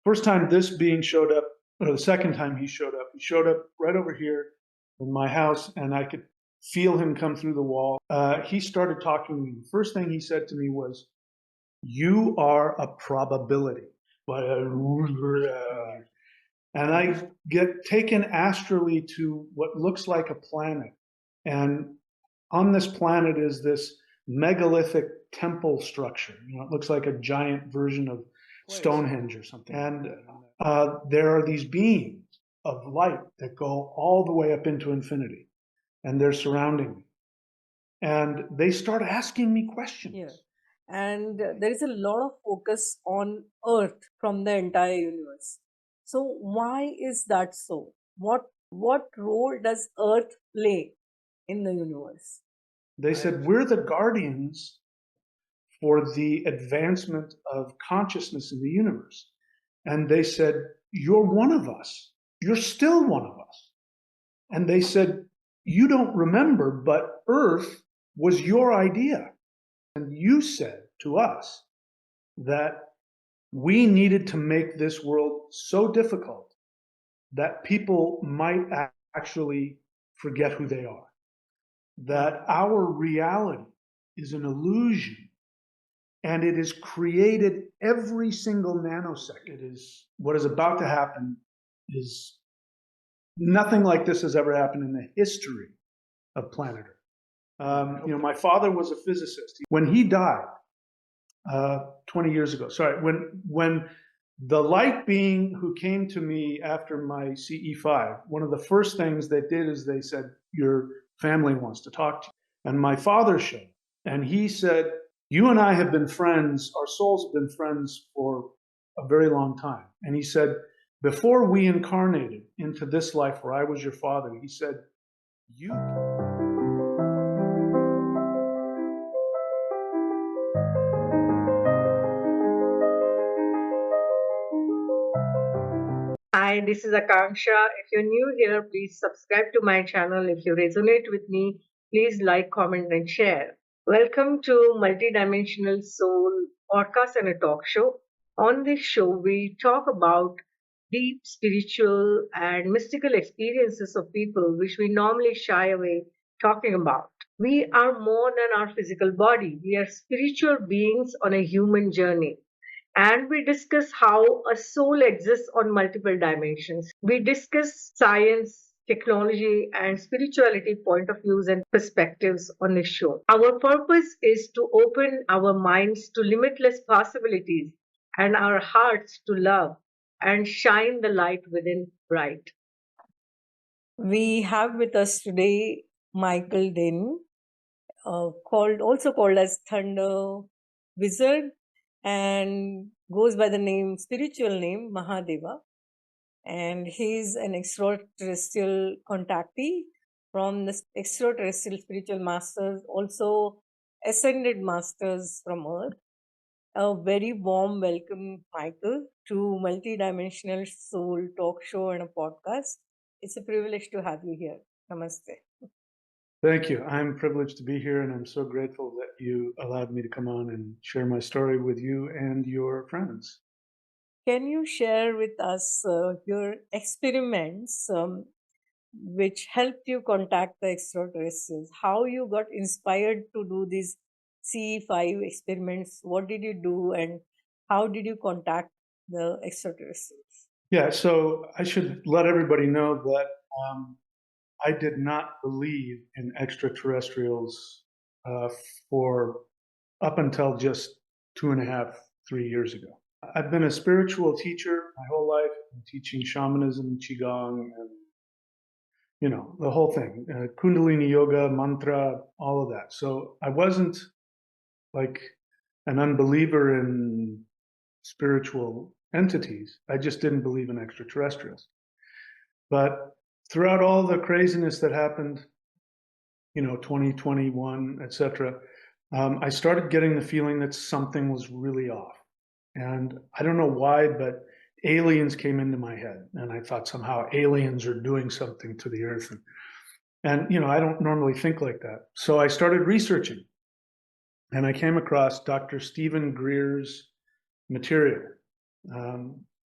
First time this being showed up, or the second time he showed up right over here in my house, and I could feel him come through the wall. He started talking to me. The first thing he said to me was, "You are a probability." And I get taken astrally to what looks like a planet. And on this planet is this megalithic temple structure. It looks like a giant version of Stonehenge or something. And there are these beings of light that go all the way up into infinity. And they're surrounding me. And they start asking me questions. Yeah. And there is a lot of focus on Earth from the entire universe. So why is that so? What role does Earth play in the universe? They said, we're the guardians for the advancement of consciousness in the universe. And they said, you're one of us. You're still one of us. And they said, you don't remember, but Earth was your idea. And you said to us that we needed to make this world so difficult that people might actually forget who they are. That our reality is an illusion, and it is created every single nanosecond. It is what is about to happen is nothing like this has ever happened in the history of planet Earth. My father was a physicist. When he died 20 years ago, when the light being who came to me after my CE5, one of the first things they did is they said, your family wants to talk to you. And my father showed, and he said, you and I have been friends, our souls have been friends for a very long time. And he said, before we incarnated into this life where I was your father, he said, you... Hi, this is Akanksshaa. If you're new here, please subscribe to my channel. If you resonate with me, please like, comment, and share. Welcome to Multidimensional Soul Podcast and a Talk Show. On this show, we talk about deep spiritual and mystical experiences of people which we normally shy away talking about. We are more than our physical body. We are spiritual beings on a human journey. And we discuss how a soul exists on multiple dimensions. We discuss science, technology, and spirituality point of views and perspectives on this show. Our purpose is to open our minds to limitless possibilities and our hearts to love and shine the light within bright. We have with us today Michael Denney, also called as Thunder Wizard, and goes by the spiritual name Mahadeva. And he's an extraterrestrial contactee from the extraterrestrial spiritual masters, also ascended masters from Earth. A very warm welcome, Michael, to Multidimensional Soul Talk Show and a podcast. It's a privilege to have you here. Namaste. Thank you. I'm privileged to be here, and I'm so grateful that you allowed me to come on and share my story with you and your friends. Can you share with us your experiments which helped you contact the extraterrestrials? How you got inspired to do these CE5 experiments? What did you do, and how did you contact the extraterrestrials? Yeah, so I should let everybody know that I did not believe in extraterrestrials for up until just 2.5, 3 years ago. I've been a spiritual teacher my whole life, teaching shamanism, qigong, and the whole thing, Kundalini yoga, mantra, all of that. So I wasn't like an unbeliever in spiritual entities. I just didn't believe in extraterrestrials. But throughout all the craziness that happened, 2021, etc., I started getting the feeling that something was really off. And I don't know why, but aliens came into my head, and I thought somehow aliens are doing something to the earth. And I don't normally think like that. So I started researching, and I came across Dr. Stephen Greer's material.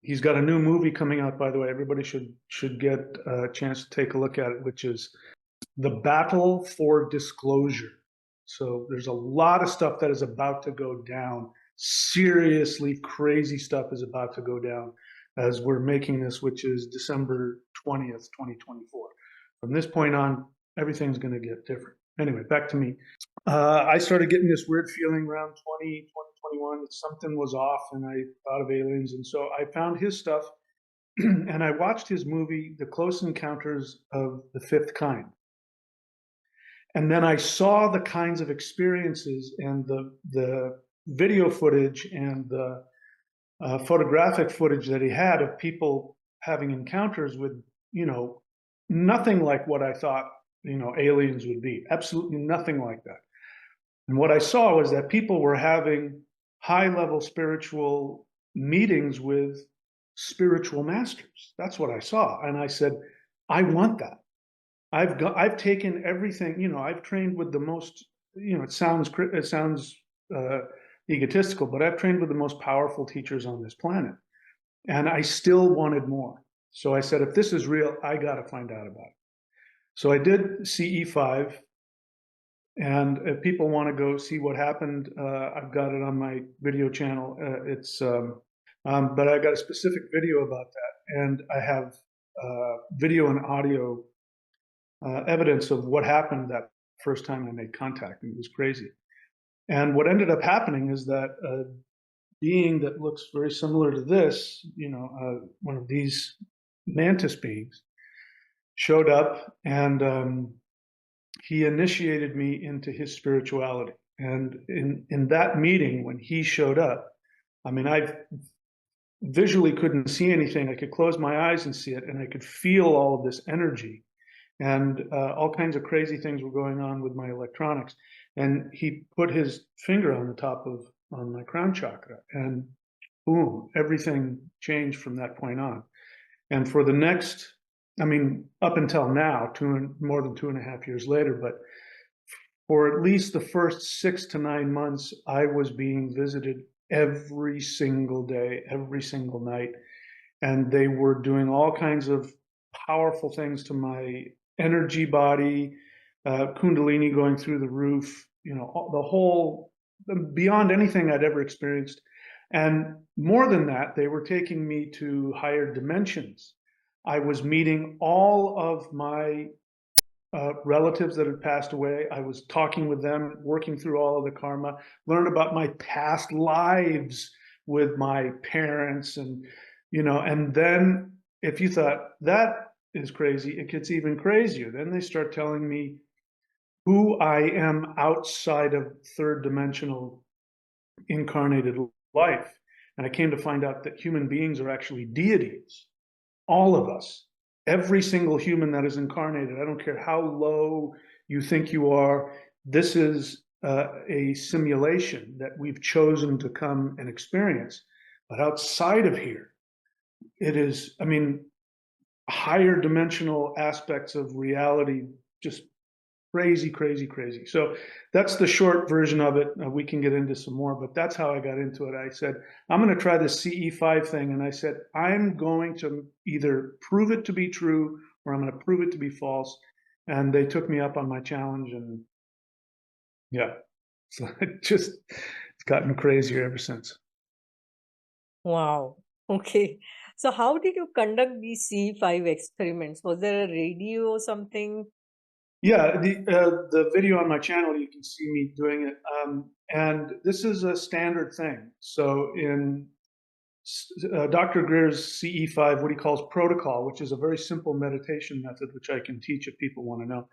He's got a new movie coming out, by the way. Everybody should get a chance to take a look at it, which is The Battle for Disclosure. So there's a lot of stuff that is about to go down. Seriously crazy stuff is about to go down as we're making this, which is December 20th, 2024. From this point on, everything's going to get different. Anyway, back to me. I started getting this weird feeling around 2021 that something was off, and I thought of aliens. And so I found his stuff, and I watched his movie, The Close Encounters of the Fifth Kind. And then I saw the kinds of experiences and the video footage and the photographic footage that he had of people having encounters with, nothing like what I thought, aliens would be. Absolutely nothing like that. And what I saw was that people were having high-level spiritual meetings with spiritual masters. That's what I saw. And I said, I want that. I've taken everything, I've trained with the most, it sounds egotistical, but I've trained with the most powerful teachers on this planet. And I still wanted more. So I said, if this is real, I got to find out about it. So I did CE5. And if people want to go see what happened, I've got it on my video channel. But I got a specific video about that, and I have video and audio evidence of what happened that first time I made contact, and it was crazy. And what ended up happening is that a being that looks very similar to this, one of these mantis beings, showed up, and he initiated me into his spirituality. And in that meeting, when he showed up, I visually couldn't see anything. I could close my eyes and see it, and I could feel all of this energy. And all kinds of crazy things were going on with my electronics. And he put his finger on my crown chakra, and boom, everything changed from that point on. And for the next, up until now, more than 2.5 years later, but for at least the first 6 to 9 months, I was being visited every single day, every single night. And they were doing all kinds of powerful things to my energy body, Kundalini going through the roof, beyond anything I'd ever experienced. And more than that, they were taking me to higher dimensions. I was meeting all of my relatives that had passed away. I was talking with them, working through all of the karma, learned about my past lives with my parents, and then if you thought that is crazy, it gets even crazier. Then they start telling me who I am outside of third dimensional incarnated life. And I came to find out that human beings are actually deities. All of us, every single human that is incarnated, I don't care how low you think you are, this is a simulation that we've chosen to come and experience. But outside of here, it is, higher dimensional aspects of reality, just crazy, crazy, crazy. So that's the short version of it. We can get into some more, but that's how I got into it. I said, I'm going to try this CE5 thing. And I said, I'm going to either prove it to be true or I'm going to prove it to be false. And they took me up on my challenge. And yeah, so it's gotten crazier ever since. Wow. Okay. So how did you conduct these C5 experiments? Was there a radio or something? Yeah, the video on my channel, you can see me doing it. And this is a standard thing. So in Dr. Greer's CE5, what he calls protocol, which is a very simple meditation method, which I can teach if people want to know.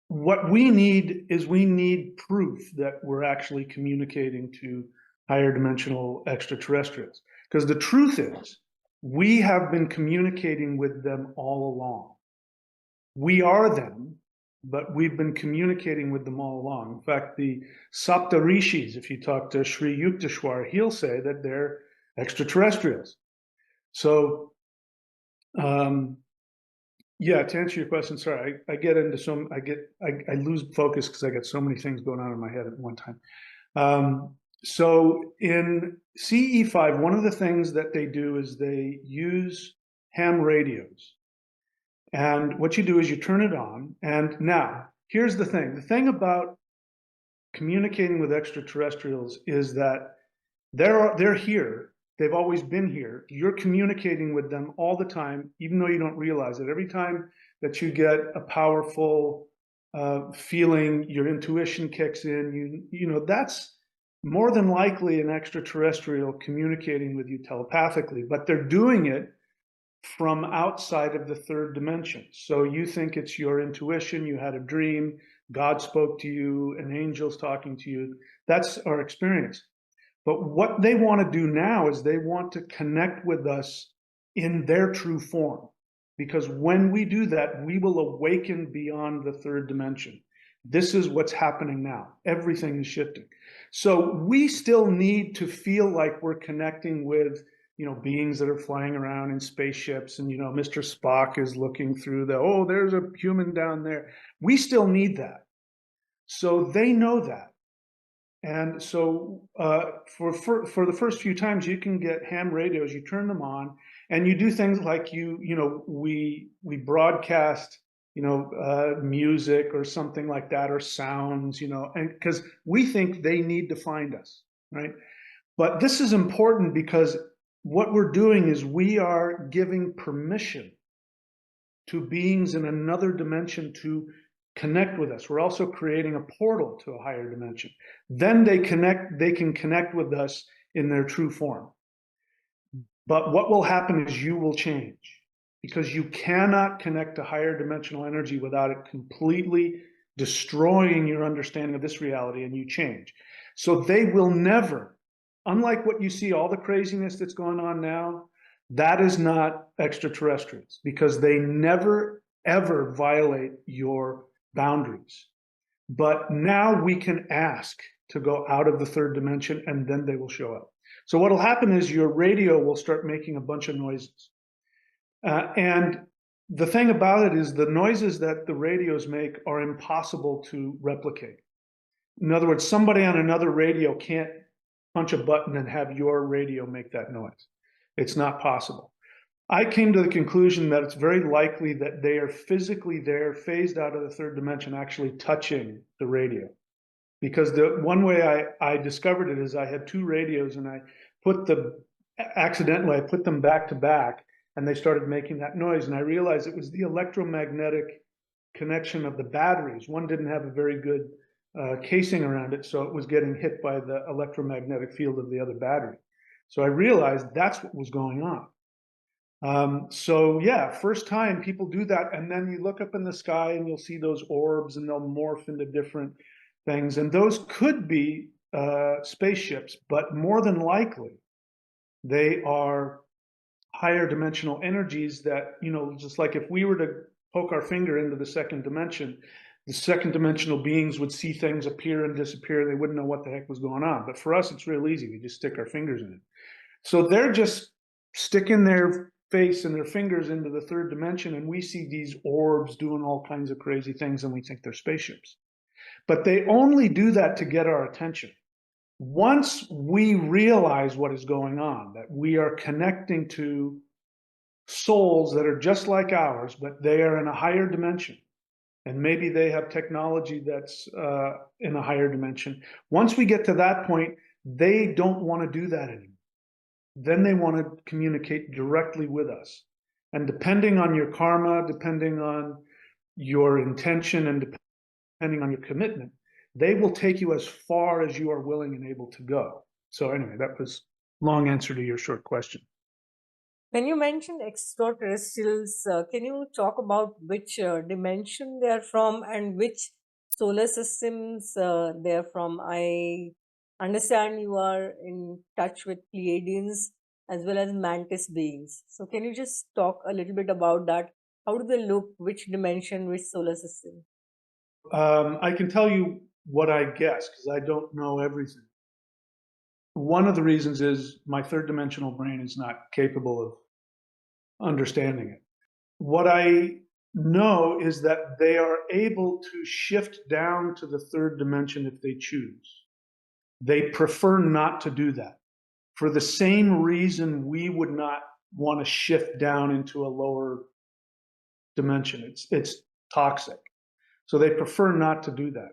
What we need proof that we're actually communicating to higher dimensional extraterrestrials. Because the truth is, we have been communicating with them all along. We are them, but we've been communicating with them all along. In fact, the Sapta Rishis, if you talk to Sri Yukteswar, he'll say that they're extraterrestrials. So, yeah, to answer your question, sorry, I get into I lose focus because I get so many things going on in my head at one time. So in CE5, one of the things that they do is they use ham radios. And what you do is you turn it on. And now, here's the thing. The thing about communicating with extraterrestrials is that they're here. They've always been here. You're communicating with them all the time, even though you don't realize it. Every time that you get a powerful feeling, your intuition kicks in, you know, that's more than likely an extraterrestrial communicating with you telepathically, but they're doing it from outside of the third dimension. So you think it's your intuition, you had a dream, God spoke to you, an angel's talking to you. That's our experience. But what they want to do now is they want to connect with us in their true form. Because when we do that, we will awaken beyond the third dimension. This is what's happening now. Everything is shifting. So we still need to feel like we're connecting with, you know, beings that are flying around in spaceships, and, you know, Mr. Spock is looking through the, oh, there's a human down there. We still need that. So they know that. And so for the first few times, you can get ham radios, you turn them on, and you do things like we broadcast, music or something like that, or sounds, and because we think they need to find us, right? But this is important because what we're doing is we are giving permission to beings in another dimension to connect with us. We're also creating a portal to a higher dimension. Then they can connect with us in their true form. But what will happen is you will change, because you cannot connect to higher dimensional energy without it completely destroying your understanding of this reality, and you change. So they will never, unlike what you see, all the craziness that's going on now, that is not extraterrestrials, because they never, ever violate your boundaries. But now we can ask to go out of the third dimension, and then they will show up. So what will happen is your radio will start making a bunch of noises. And the thing about it is the noises that the radios make are impossible to replicate. In other words, somebody on another radio can't punch a button and have your radio make that noise. It's not possible. I came to the conclusion that it's very likely that they are physically there, phased out of the third dimension, actually touching the radio. Because the one way I discovered it is I had two radios, and I accidentally put them back to back, and they started making that noise. And I realized it was the electromagnetic connection of the batteries. One didn't have a very good casing around it, so it was getting hit by the electromagnetic field of the other battery. So I realized that's what was going on. So yeah, first time people do that, and then you look up in the sky and you'll see those orbs, and they'll morph into different things, and those could be spaceships, but more than likely they are higher dimensional energies that, just like if we were to poke our finger into the second dimension, the second dimensional beings would see things appear and disappear. They wouldn't know what the heck was going on. But for us, it's real easy. We just stick our fingers in it. So they're just sticking their face and their fingers into the third dimension, and we see these orbs doing all kinds of crazy things, and we think they're spaceships. But they only do that to get our attention. Once we realize what is going on, that we are connecting to souls that are just like ours, but they are in a higher dimension, and maybe they have technology that's in a higher dimension. Once we get to that point, they don't want to do that anymore. Then they want to communicate directly with us. And depending on your karma, depending on your intention, and depending on your commitment, they will take you as far as you are willing and able to go. So anyway, that was a long answer to your short question. When you mentioned extraterrestrials, can you talk about which dimension they are from and which solar systems they are from? I understand you are in touch with Pleiadians as well as Mantis beings. So can you just talk a little bit about that? How do they look? Which dimension, which solar system? I can tell you what I guess, because I don't know everything. One of the reasons is my third dimensional brain is not capable of understanding it. What I know is that they are able to shift down to the third dimension if they choose. They prefer not to do that for the same reason we would not want to shift down into a lower dimension. It's toxic. So they prefer not to do that.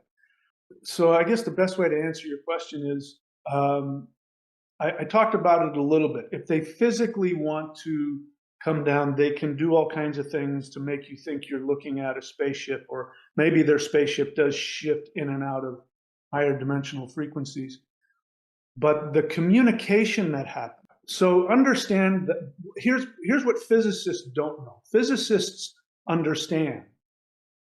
So I guess the best way to answer your question is, I talked about it a little bit. If they physically want to come down, they can do all kinds of things to make you think you're looking at a spaceship, or maybe their spaceship does shift in and out of higher dimensional frequencies. But the communication that happens, so understand that here's what physicists don't know. Physicists understand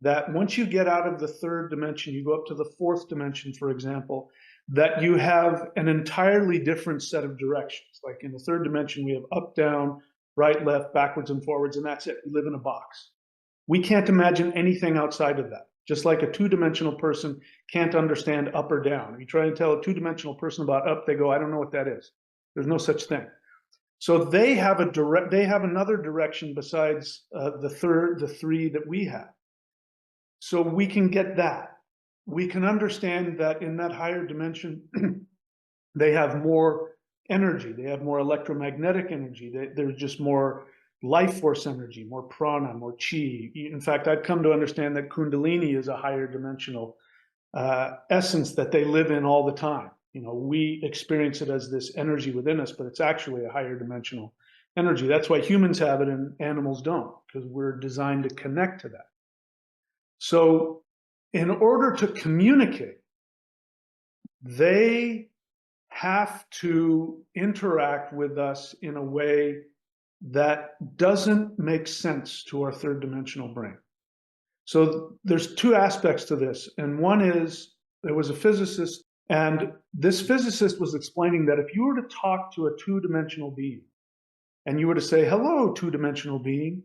that once you get out of the third dimension, you go up to the fourth dimension, for example, that you have an entirely different set of directions. Like in the third dimension, we have up, down, right, left, backwards, and forwards, and that's it. We live in a box. We can't imagine anything outside of that. Just like a two-dimensional person can't understand up or down. If you try to tell a two-dimensional person about up, they go, I don't know what that is. There's no such thing. So they have another direction besides the three that we have. So we can get that. We can understand that in that higher dimension, they have more energy. They have more electromagnetic energy. There's just more life force energy, more prana, more chi. In fact, I've come to understand that Kundalini is a higher dimensional essence that they live in all the time. You know, we experience it as this energy within us, but it's actually a higher dimensional energy. That's why humans have it and animals don't, because we're designed to connect to that. So in order to communicate, they have to interact with us in a way that doesn't make sense to our third dimensional brain. So there's two aspects to this. And one is, there was a physicist, and this physicist was explaining that if you were to talk to a two-dimensional being, and you were to say, hello, two-dimensional being,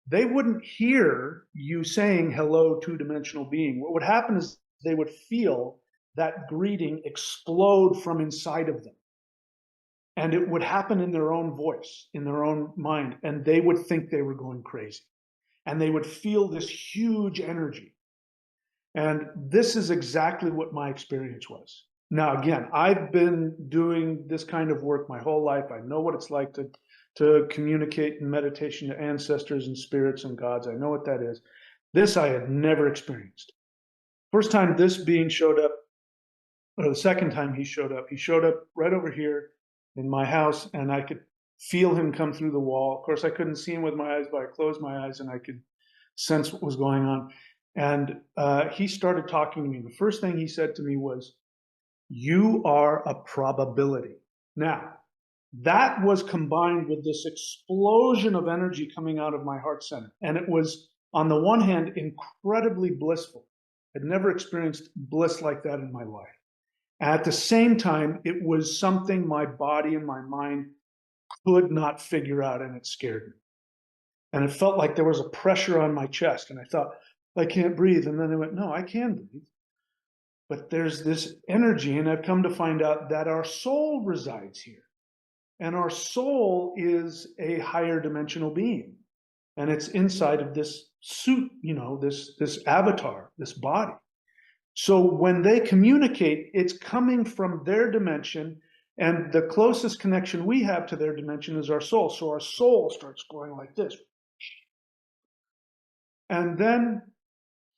they wouldn't hear you saying, hello, two-dimensional being. What would happen is they would feel that greeting explode from inside of them. And it would happen in their own voice, in their own mind, and they would think they were going crazy. And they would feel this huge energy. And this is exactly what my experience was. Now, again, I've been doing this kind of work my whole life. I know what it's like to communicate in meditation to ancestors and spirits and gods. I know what that is. This I had never experienced. First time this being showed up, or the second time he showed up right over here in my house, and I could feel him come through the wall. Of course, I couldn't see him with my eyes, but I closed my eyes and I could sense what was going on. And he started talking to me. The first thing he said to me was, you are a probability. Now, that was combined with this explosion of energy coming out of my heart center. And it was, on the one hand, incredibly blissful. I'd never experienced bliss like that in my life. At the same time, it was something my body and my mind could not figure out, and it scared me. And it felt like there was a pressure on my chest, and I thought, I can't breathe. And then I went, no, I can breathe. But there's this energy, and I've come to find out that our soul resides here. And our soul is a higher dimensional being. And it's inside of this suit, you know, this avatar, this body. So when they communicate, it's coming from their dimension, and the closest connection we have to their dimension is our soul. So our soul starts going like this. And then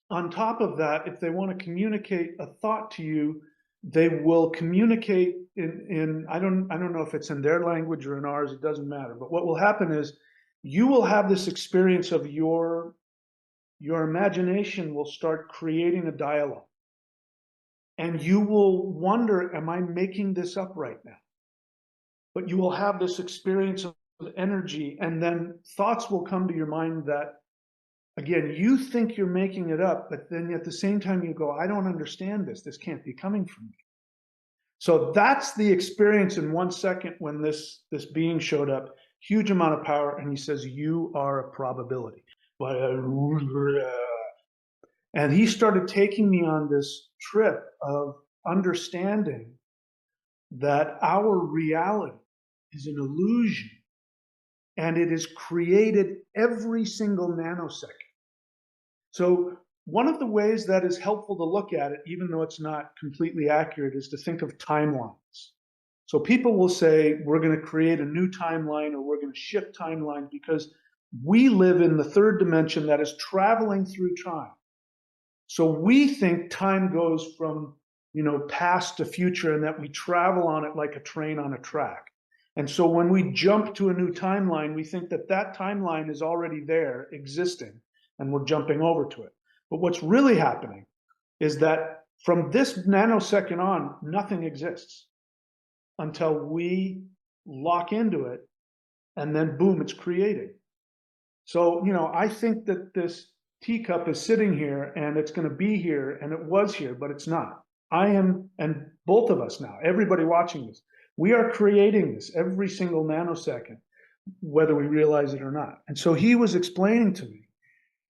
on top of that, if they want to communicate a thought to you, they will communicate in I don't know if it's in their language or in ours, it doesn't matter. But what will happen is you will have this experience of your imagination will start creating a dialogue. And you will wonder, am I making this up right now? But you will have this experience of energy, and then thoughts will come to your mind that, again, you think you're making it up, but then at the same time you go, I don't understand this. This can't be coming from me. So that's the experience in 1 second when this being showed up. Huge amount of power, and he says, you are a probability. And he started taking me on this trip of understanding that our reality is an illusion, and it is created every single nanosecond. So one of the ways that is helpful to look at it, even though it's not completely accurate, is to think of timelines. So people will say, we're going to create a new timeline, or we're going to shift timelines, because we live in the third dimension that is traveling through time. So we think time goes from, past to future, and that we travel on it like a train on a track. And so when we jump to a new timeline, we think that that timeline is already there, existing, and we're jumping over to it. But what's really happening is that from this nanosecond on, nothing exists until we lock into it, and then boom, it's created. So, I think that this teacup is sitting here, and it's going to be here, and it was here, but it's not. I am, and both of us now, everybody watching this, we are creating this every single nanosecond, whether we realize it or not. And so he was explaining to me,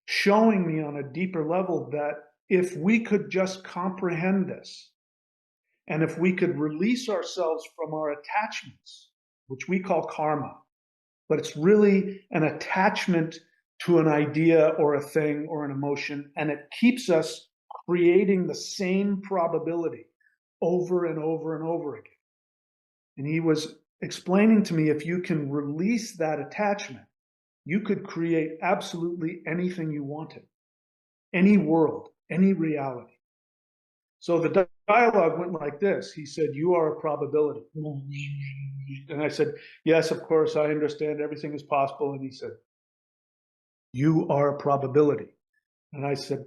showing me on a deeper level, that if we could just comprehend this, and if we could release ourselves from our attachments, which we call karma, but it's really an attachment to an idea or a thing or an emotion, and it keeps us creating the same probability over and over and over again. And he was explaining to me, if you can release that attachment, you could create absolutely anything you wanted, any world, any reality. So the dialogue went like this. He said, you are a probability. And I said, yes, of course, I understand everything is possible. And he said, you are a probability. And I said,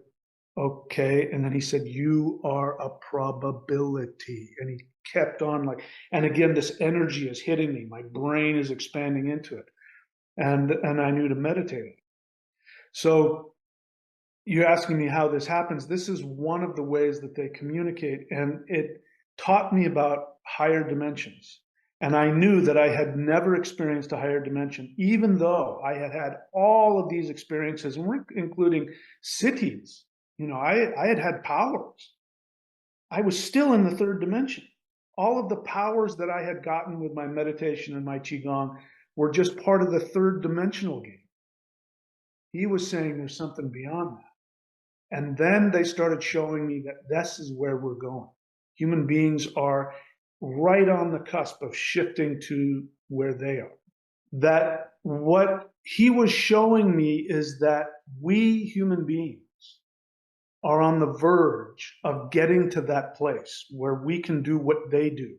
okay. And then he said, you are a probability. And he kept on like, and again, this energy is hitting me. My brain is expanding into it. And I knew to meditate. So you're asking me how this happens. This is one of the ways that they communicate, and it taught me about higher dimensions. And I knew that I had never experienced a higher dimension, even though I had had all of these experiences, including cities. I had had powers. I was still in the third dimension. All of the powers that I had gotten with my meditation and my Qigong were just part of the third dimensional game. He was saying there's something beyond that. And then they started showing me that this is where we're going. Human beings are right on the cusp of shifting to where they are. That what he was showing me is that we human beings are on the verge of getting to that place where we can do what they do,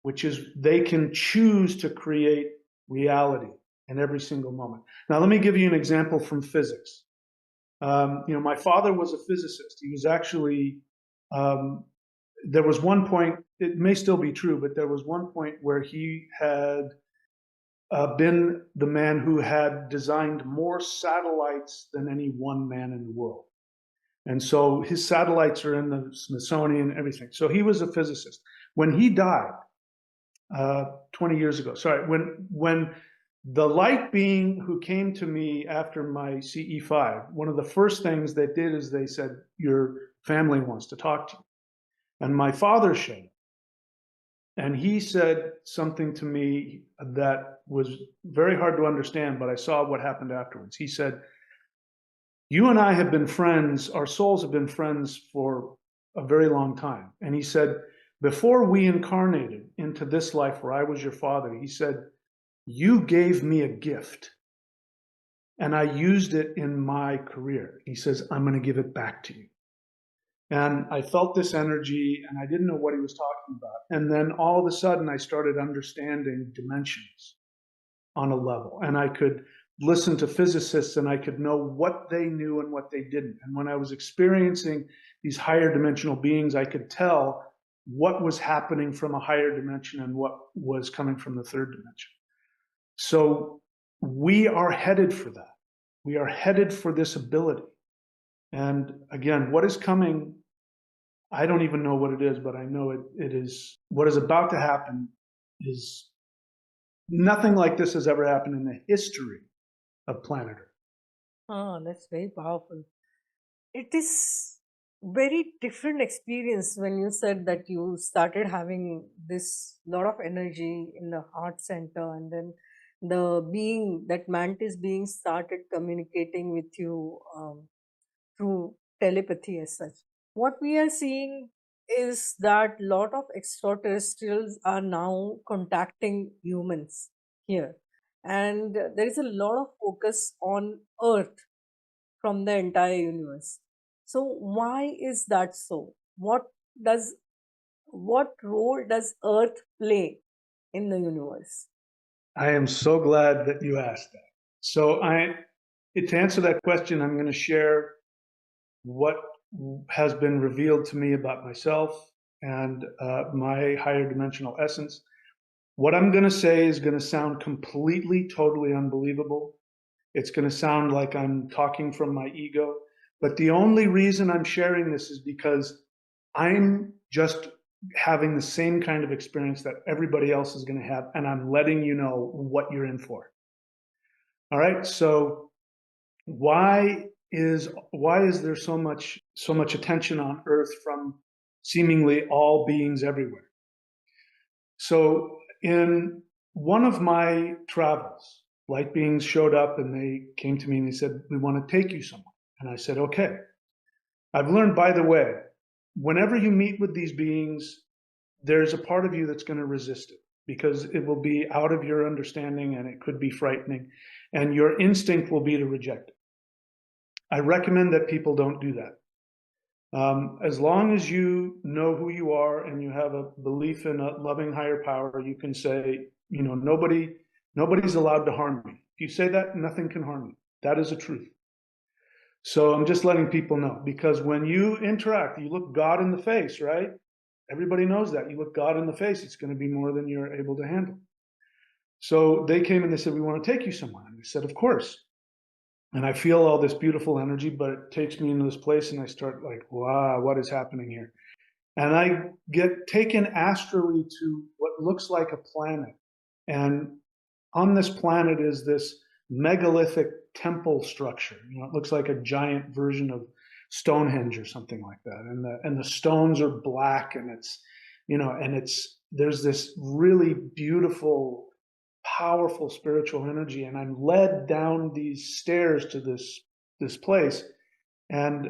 which is they can choose to create reality in every single moment. Now, let me give you an example from physics. My father was a physicist. He was actually, there was one point, it may still be true, but there was one point where he had been the man who had designed more satellites than any one man in the world. And so his satellites are in the Smithsonian and everything. So he was a physicist. When he died 20 years ago, when the light being who came to me after my CE5, one of the first things they did is they said, your family wants to talk to you. And my father showed up. And he said something to me that was very hard to understand, but I saw what happened afterwards. He said, you and I have been friends, our souls have been friends for a very long time. And he said, before we incarnated into this life where I was your father, he said, you gave me a gift and I used it in my career. He says, I'm going to give it back to you. And I felt this energy and I didn't know what he was talking about. And then all of a sudden I started understanding dimensions on a level. And I could listen to physicists and I could know what they knew and what they didn't. And when I was experiencing these higher dimensional beings, I could tell what was happening from a higher dimension and what was coming from the third dimension. So we are headed for that. We are headed for this ability. And again, what is coming, I don't even know what it is, but I know it is, what is about to happen is nothing like this has ever happened in the history of planet Earth. Ah, that's very powerful. It is very different experience when you said that you started having this lot of energy in the heart center, and then the being, that mantis being, started communicating with you through telepathy as such. What we are seeing is that lot of extraterrestrials are now contacting humans here, and there is a lot of focus on Earth from the entire universe. So why is that so? Does what role does Earth play in the universe? I am so glad that you asked that. So to answer that question, I'm going to share what has been revealed to me about myself and my higher dimensional essence. What I'm going to say is going to sound completely, totally unbelievable. It's going to sound like I'm talking from my ego. But the only reason I'm sharing this is because I'm just having the same kind of experience that everybody else is going to have, and I'm letting you know what you're in for. All right. So why is there so much attention on Earth from seemingly all beings everywhere? So in one of my travels, light beings showed up and they came to me and they said, "We want to take you somewhere." And I said, "Okay." I've learned, by the way, whenever you meet with these beings, there's a part of you that's going to resist it because it will be out of your understanding and it could be frightening, and your instinct will be to reject it. I recommend that people don't do that. As long as you know who you are and you have a belief in a loving higher power, you can say, nobody's allowed to harm me. If you say that, nothing can harm you. That is the truth. So I'm just letting people know, because when you interact, you look God in the face, right? Everybody knows that. You look God in the face, it's going to be more than you're able to handle. So they came and they said, "We want to take you somewhere." And I said, "Of course." And I feel all this beautiful energy, but it takes me into this place and I start like, wow, what is happening here? And I get taken astrally to what looks like a planet. And on this planet is this megalithic temple structure. It looks like a giant version of Stonehenge or something like that. And the stones are black, and there's this really beautiful, powerful spiritual energy, and I'm led down these stairs to this place, and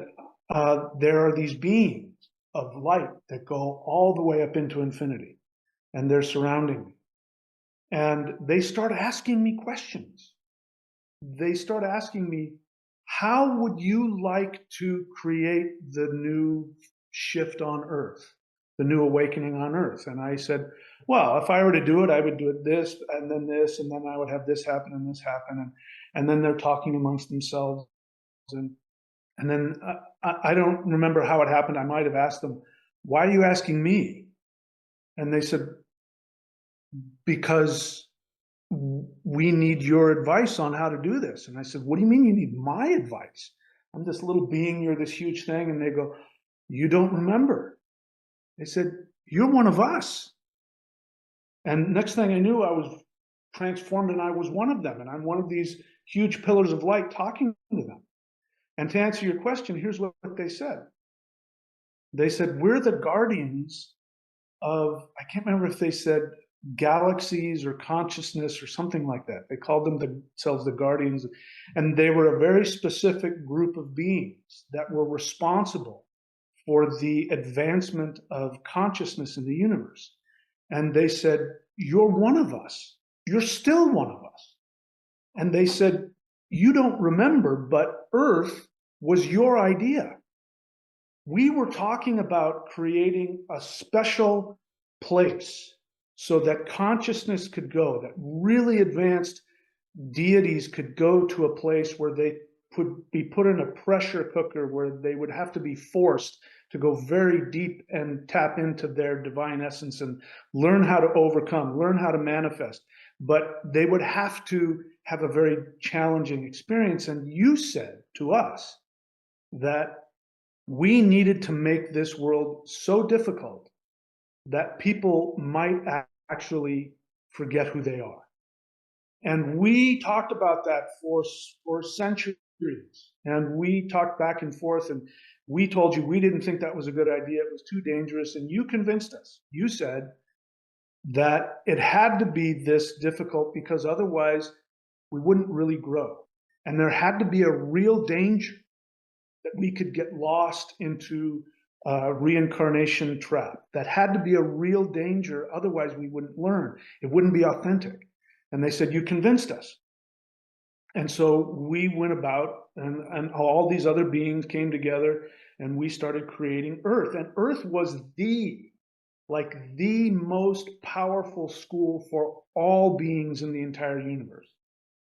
there are these beings of light that go all the way up into infinity, and they're surrounding me, and they start asking me questions. They start asking me, "How would you like to create the new shift on Earth, the new awakening on Earth?" And I said, "Well, if I were to do it, I would do it this, and then I would have this happen and this happen." And then they're talking amongst themselves. And then I don't remember how it happened. I might have asked them, "Why are you asking me?" And they said, "Because we need your advice on how to do this." And I said, "What do you mean you need my advice? I'm this little being, you're this huge thing." And they go, "You don't remember." They said, "You're one of us." And next thing I knew, I was transformed and I was one of them. And I'm one of these huge pillars of light talking to them. And to answer your question, here's what they said. They said, "We're the guardians of," I can't remember if they said galaxies or consciousness or something like that. They called themselves the guardians. And they were a very specific group of beings that were responsible for the advancement of consciousness in the universe. And they said, "You're one of us. You're still one of us." And they said, "You don't remember, but Earth was your idea. We were talking about creating a special place so that consciousness could go, that really advanced deities could go to a place where they could be put in a pressure cooker, where they would have to be forced to go very deep and tap into their divine essence and learn how to overcome, learn how to manifest. But they would have to have a very challenging experience." And you said to us that we needed to make this world so difficult that people might actually forget who they are. And we talked about that for centuries. And we talked back and forth, and we told you we didn't think that was a good idea. It was too dangerous. And you convinced us. You said that it had to be this difficult because otherwise we wouldn't really grow. And there had to be a real danger that we could get lost into a reincarnation trap. That had to be a real danger, otherwise we wouldn't learn. It wouldn't be authentic. And they said, you convinced us. And so we went about, and all these other beings came together, and we started creating Earth. And Earth was the most powerful school for all beings in the entire universe,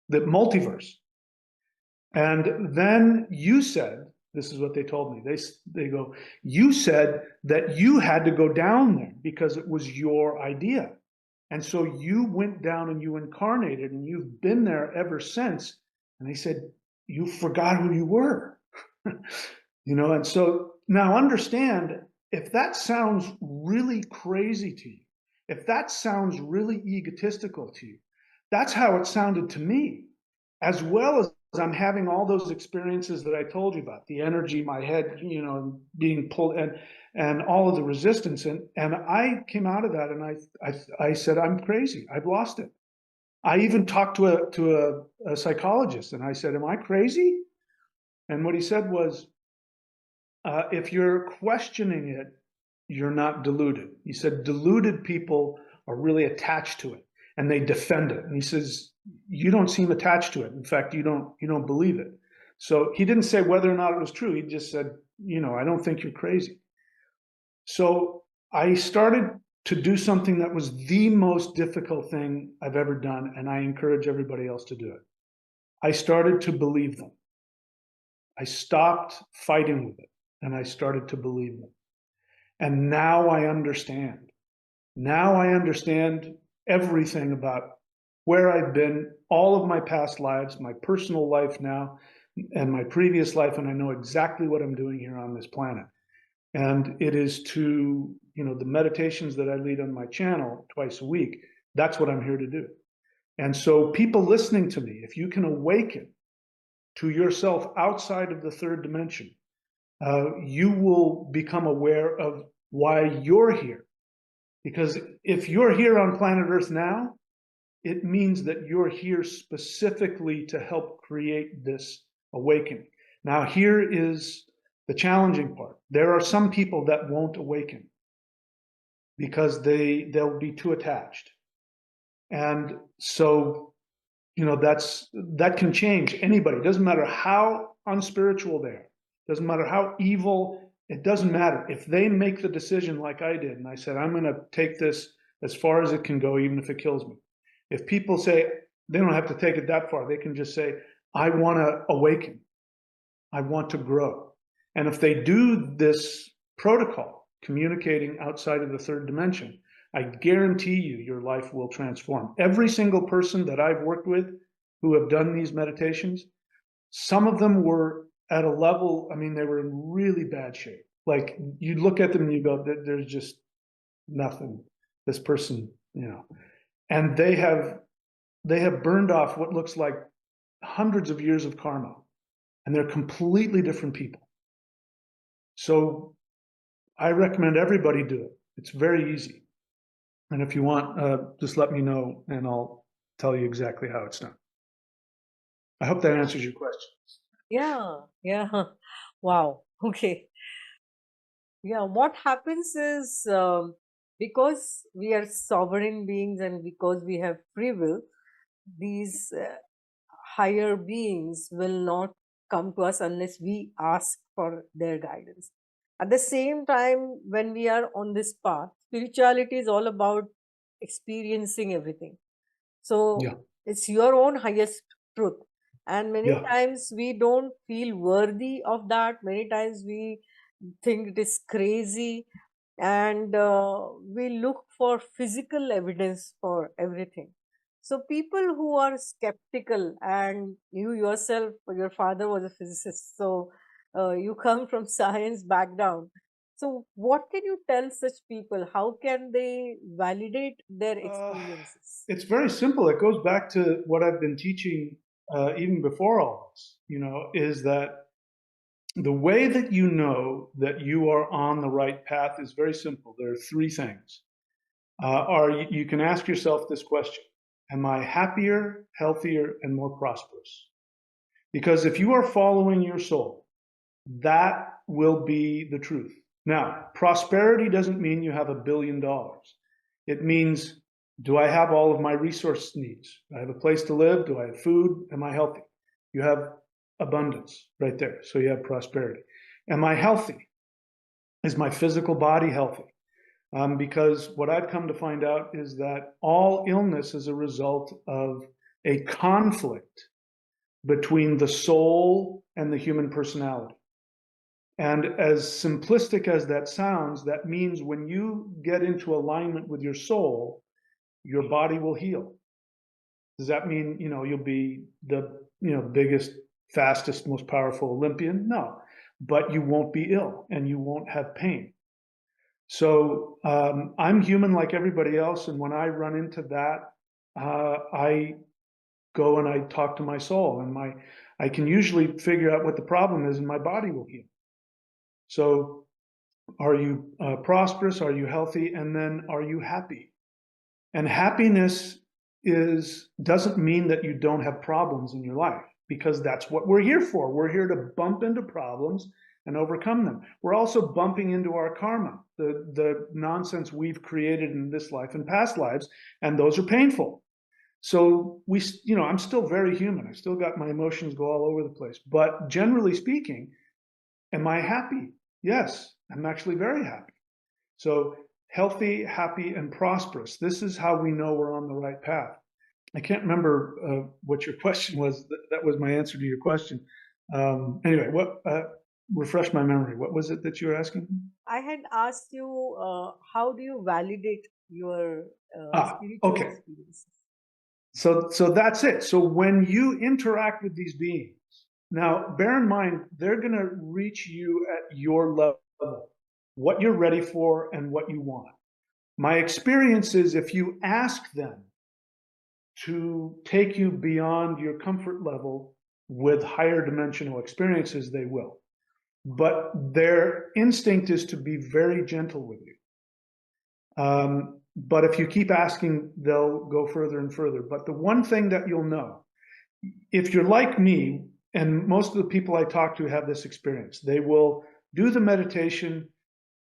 the multiverse. And then you said, this is what they told me. They go, you said that you had to go down there because it was your idea. And so you went down and you incarnated, and you've been there ever since. And they said, you forgot who you were. And so now understand, if that sounds really crazy to you, if that sounds really egotistical to you, that's how it sounded to me, as well as I'm having all those experiences that I told you about, the energy, my head, being pulled, and all of the resistance. And I came out of that, and I said, I'm crazy. I've lost it. I even talked to a psychologist, and I said, am I crazy? And what he said was, if you're questioning it, you're not deluded. He said, deluded people are really attached to it, and they defend it. And he says, you don't seem attached to it. In fact, you don't believe it. So he didn't say whether or not it was true. He just said, I don't think you're crazy. So I started to do something that was the most difficult thing I've ever done, and I encourage everybody else to do it. I started to believe them. I stopped fighting with it, and I started to believe them. And now I understand. Now I understand everything about where I've been, all of my past lives, my personal life now, and my previous life, and I know exactly what I'm doing here on this planet. And it is to, the meditations that I lead on my channel twice a week, that's what I'm here to do. And so people listening to me, if you can awaken to yourself outside of the third dimension, you will become aware of why you're here. Because if you're here on planet Earth now, it means that you're here specifically to help create this awakening. Now, here is the challenging part. There are some people that won't awaken because they'll be too attached. And so, that can change anybody. It doesn't matter how unspiritual they are. It doesn't matter how evil. It doesn't matter. If they make the decision like I did, and I said, I'm going to take this as far as it can go, even if it kills me. If people say, they don't have to take it that far. They can just say, I want to awaken. I want to grow. And if they do this protocol, communicating outside of the third dimension, I guarantee you your life will transform. Every single person that I've worked with who have done these meditations, some of them were at a level, they were in really bad shape. Like, you look at them and you go, there's just nothing. This person, and they have burned off what looks like hundreds of years of karma, and they're completely different people. So I recommend everybody do it. It's very easy. And if you want, just let me know, and I'll tell you exactly how it's done. I hope that answers your question. Yeah. Wow. Okay. Yeah, what happens is, because we are sovereign beings and because we have free will, these higher beings will not come to us unless we ask for their guidance. At the same time, when we are on this path, spirituality is all about experiencing everything. So Yeah. it's your own highest truth. And many Yeah. times we don't feel worthy of that. Many times we think it is crazy, and we look for physical evidence for everything. So people who are skeptical, and you yourself, your father was a physicist, so you come from science background. So what can you tell such people? How can they validate their experiences? It's very simple. It goes back to what I've been teaching even before all this, is that the way that you know that you are on the right path is very simple. There are three things. You can ask yourself this question: am I happier, healthier, and more prosperous? Because if you are following your soul, That will be the truth. Now, prosperity doesn't mean you have $1 billion. It means, do I have all of my resource needs? Do I have a place to live? Do I have food? Am I healthy? You have abundance right there. So you have prosperity. Am I healthy? Is my physical body healthy? Because what I've come to find out is that all illness is a result of a conflict between the soul and the human personality. And as simplistic as that sounds, that means when you get into alignment with your soul, your body will heal. Does that mean, you'll be the, biggest, fastest, most powerful Olympian? No, but you won't be ill and you won't have pain. So I'm human like everybody else. And when I run into that, I go and I talk to my soul, and I can usually figure out what the problem is, and my body will heal. So are you prosperous? Are you healthy? And then are you happy? And happiness doesn't mean that you don't have problems in your life, because that's what we're here for. We're here to bump into problems and overcome them. We're also bumping into our karma, the nonsense we've created in this life and past lives, and those are painful. So I'm still very human. I still got my emotions go all over the place. But generally speaking, am I happy? Yes, I'm actually very happy. So healthy, happy, and prosperous. This is how we know we're on the right path. I can't remember what your question was. That was my answer to your question. Anyway, refresh my memory. What was it that you were asking? I had asked you, how do you validate your spiritual Okay. experiences? So that's it. So when you interact with these beings, now bear in mind, they're going to reach you at your level, what you're ready for and what you want. My experience is, if you ask them to take you beyond your comfort level with higher dimensional experiences, they will. But their instinct is to be very gentle with you. But if you keep asking, they'll go further and further. But the one thing that you'll know, if you're like me, and most of the people I talk to have this experience, they will do the meditation,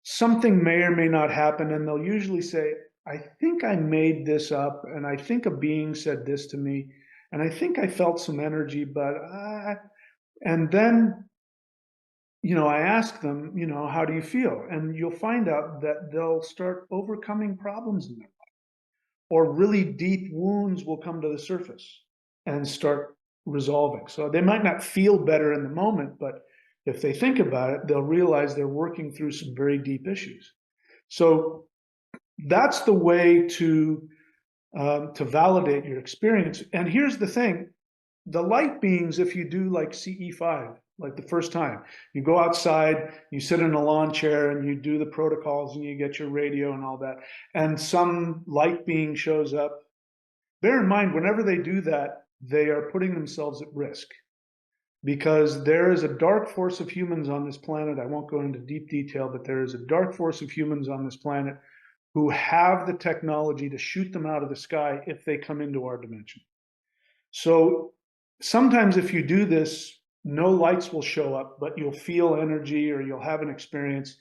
something may or may not happen, and they'll usually say, I think I made this up, and I think a being said this to me, and I think I felt some energy, but and then I ask them, how do you feel? And you'll find out that they'll start overcoming problems in their life, or really deep wounds will come to the surface and start resolving. So they might not feel better in the moment, but if they think about it, they'll realize they're working through some very deep issues. So that's the way to validate your experience. And here's the thing: the light beings, if you do like CE5, like the first time, you go outside, you sit in a lawn chair and you do the protocols and you get your radio and all that, and some light being shows up, bear in mind, whenever they do that, they are putting themselves at risk, because there is a dark force of humans on this planet. I won't go into deep detail, but there is a dark force of humans on this planet who have the technology to shoot them out of the sky if they come into our dimension. So sometimes if you do this, no lights will show up, but you'll feel energy or you'll have an experience.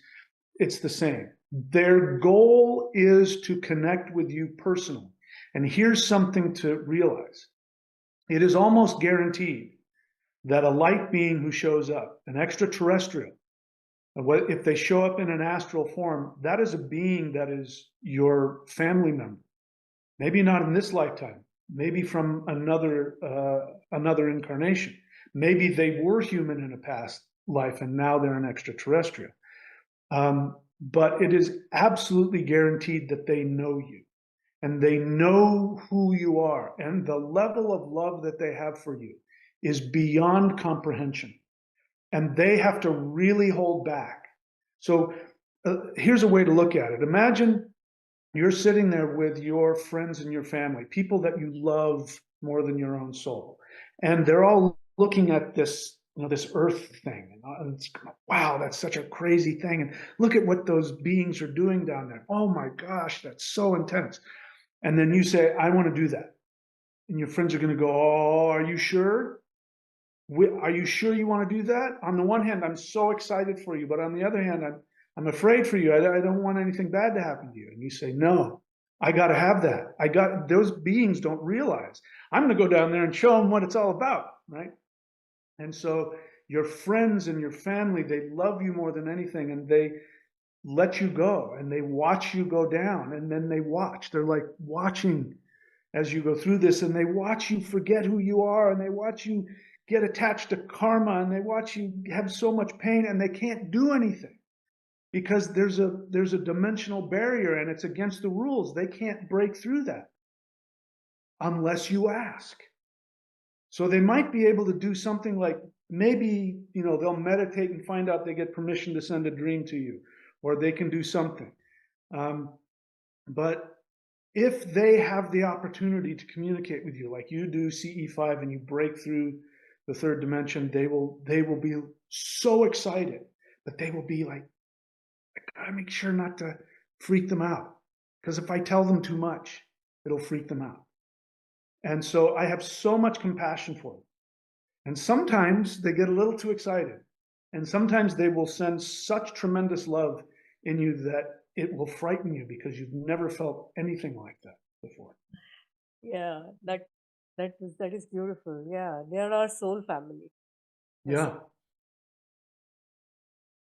It's the same. Their goal is to connect with you personally. And here's something to realize. It is almost guaranteed that a light being who shows up, an extraterrestrial, if they show up in an astral form, that is a being that is your family member. Maybe not in this lifetime, maybe from another incarnation. Maybe they were human in a past life and now they're an extraterrestrial. But it is absolutely guaranteed that they know you and they know who you are, and the level of love that they have for you is beyond comprehension. And they have to really hold back. So here's a way to look at it. Imagine you're sitting there with your friends and your family, people that you love more than your own soul. And they're all looking at this, this earth thing. And it's, wow, that's such a crazy thing. And look at what those beings are doing down there. Oh my gosh, that's so intense. And then you say, I want to do that. And your friends are going to go, oh, are you sure? Are you sure you want to do that? On the one hand, I'm so excited for you, but on the other hand, I'm afraid for you. I don't want anything bad to happen to you. And you say, no, I got to have that. Those beings don't realize. I'm going to go down there and show them what it's all about, right? And so your friends and your family, they love you more than anything, and they let you go, and they watch you go down, and then they watch. They're like watching as you go through this, and they watch you forget who you are, and they watch you get attached to karma, and they watch you have so much pain, and they can't do anything because there's a dimensional barrier, and it's against the rules. They can't break through that unless you ask. So they might be able to do something like, maybe, they'll meditate and find out they get permission to send a dream to you, or they can do something. But if they have the opportunity to communicate with you, like you do CE5 and you break through the third dimension, they will be so excited, but they will be like, I gotta make sure not to freak them out, because if I tell them too much, it'll freak them out. And so I have so much compassion for them. And sometimes they get a little too excited, and sometimes they will send such tremendous love in you that it will frighten you because you've never felt anything like that before. Yeah, that is beautiful. Yeah, they are our soul family. Yeah.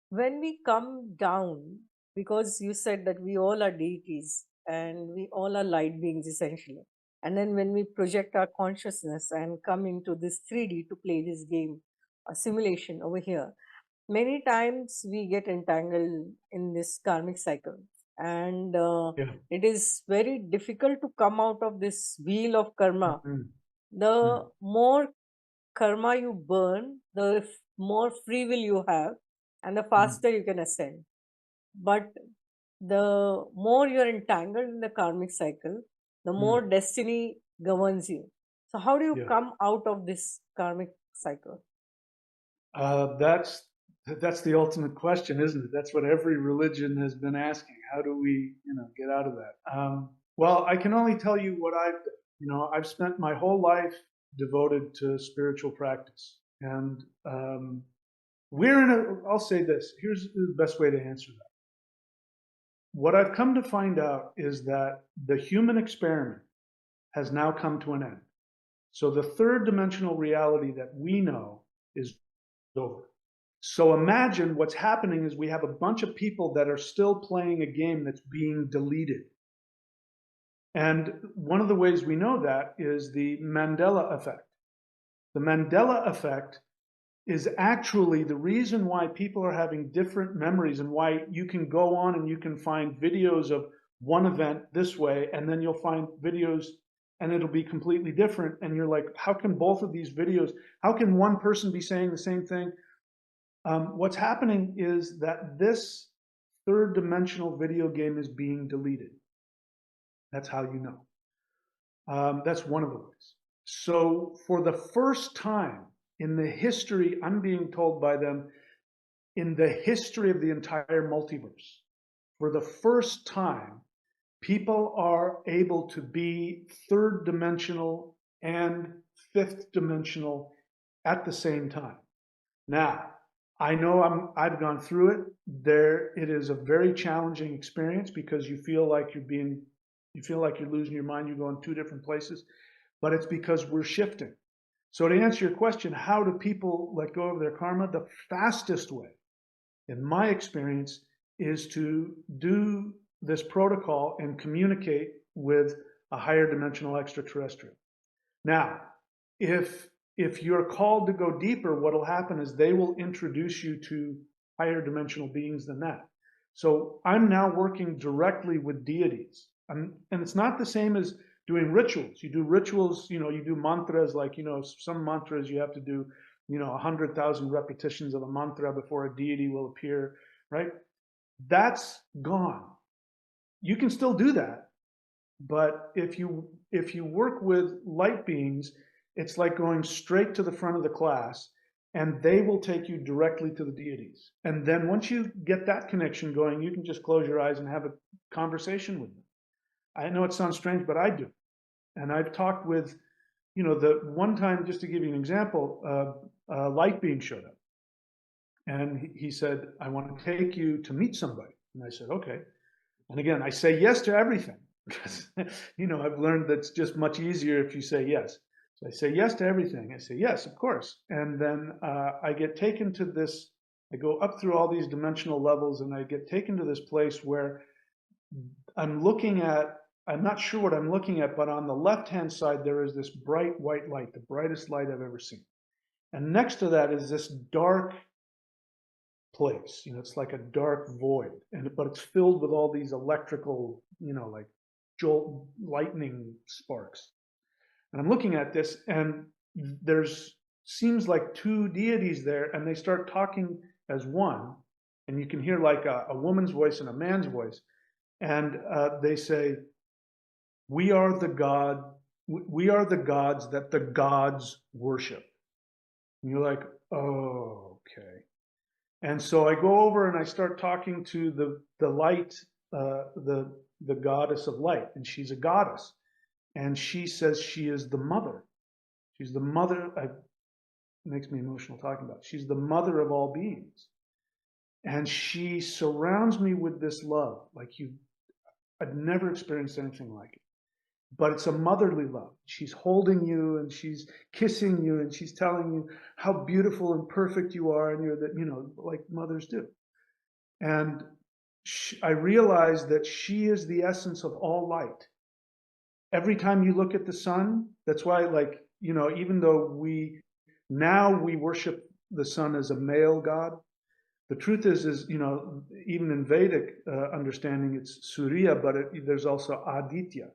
When we come down, because you said that we all are deities and we all are light beings essentially, and then when we project our consciousness and come into this 3D to play this game, a simulation over here, many times we get entangled in this karmic cycle, and Yeah. it is very difficult to come out of this wheel of karma. Mm-hmm. The more karma you burn, the more free will you have, and the faster you can ascend. But the more you're entangled in the karmic cycle, the more destiny governs you. So, how do you Yeah. come out of this karmic cycle? That's the ultimate question, isn't it? That's what every religion has been asking. How do we, get out of that? Well, I can only tell you what I've done. I've spent my whole life devoted to spiritual practice, and I'll say this. Here's the best way to answer that. What I've come to find out is that the human experiment has now come to an end. So the third dimensional reality that we know is over. So imagine what's happening is we have a bunch of people that are still playing a game that's being deleted. And one of the ways we know that is the Mandela effect. The Mandela effect is actually the reason why people are having different memories, and why you can go on and you can find videos of one event this way, and then you'll find videos and it'll be completely different. And you're like, how can both of these videos, how can one person be saying the same thing? What's happening is that this third dimensional video game is being deleted. That's how you know. That's one of the ways. So for the first time in the history, I'm being told by them, in the history of the entire multiverse, for the first time, people are able to be third dimensional and fifth dimensional at the same time. Now, I know I've gone through it. It is a very challenging experience because you feel like you're losing your mind. You're going two different places, but it's because we're shifting. So to answer your question, how do people let go of their karma? The fastest way, in my experience, is to do this protocol and communicate with a higher dimensional extraterrestrial. Now, if you're called to go deeper, what will happen is they will introduce you to higher dimensional beings than that. So I'm now working directly with deities. And it's not the same as doing rituals. You do rituals, you do mantras, like, some mantras you have to do, 100,000 repetitions of a mantra before a deity will appear, right? That's gone. You can still do that. But if you work with light beings, it's like going straight to the front of the class, and they will take you directly to the deities. And then once you get that connection going, you can just close your eyes and have a conversation with them. I know it sounds strange, but I do. And I've talked with, the one time, just to give you an example, a light being showed up. And he said, I want to take you to meet somebody. And I said, okay. And again, I say yes to everything because, I've learned that it's just much easier if you say yes. So I say yes to everything. I say, yes, of course. And then I get taken to this, I go up through all these dimensional levels and I get taken to this place where I'm not sure what I'm looking at, but on the left-hand side, there is this bright white light, the brightest light I've ever seen. And next to that is this dark place. It's like a dark void, but it's filled with all these electrical, like jolt lightning sparks. And I'm looking at this, and seems like two deities there, and they start talking as one, and you can hear like a woman's voice and a man's voice, and they say, we are the gods that the gods worship. And you're like, oh, okay. And so I go over and I start talking to the light, the goddess of light, and she's a goddess, and she says she is the mother. She's the mother. It makes me emotional talking about it. She's the mother of all beings, and she surrounds me with this love like I've never experienced anything like it. But it's a motherly love. She's holding you and she's kissing you and she's telling you how beautiful and perfect you are, and you're like mothers do. And I realize that she is the essence of all light. Every time you look at the sun, that's why, even though we worship the sun as a male god, the truth is, even in Vedic understanding, it's Surya, but there's also Aditya,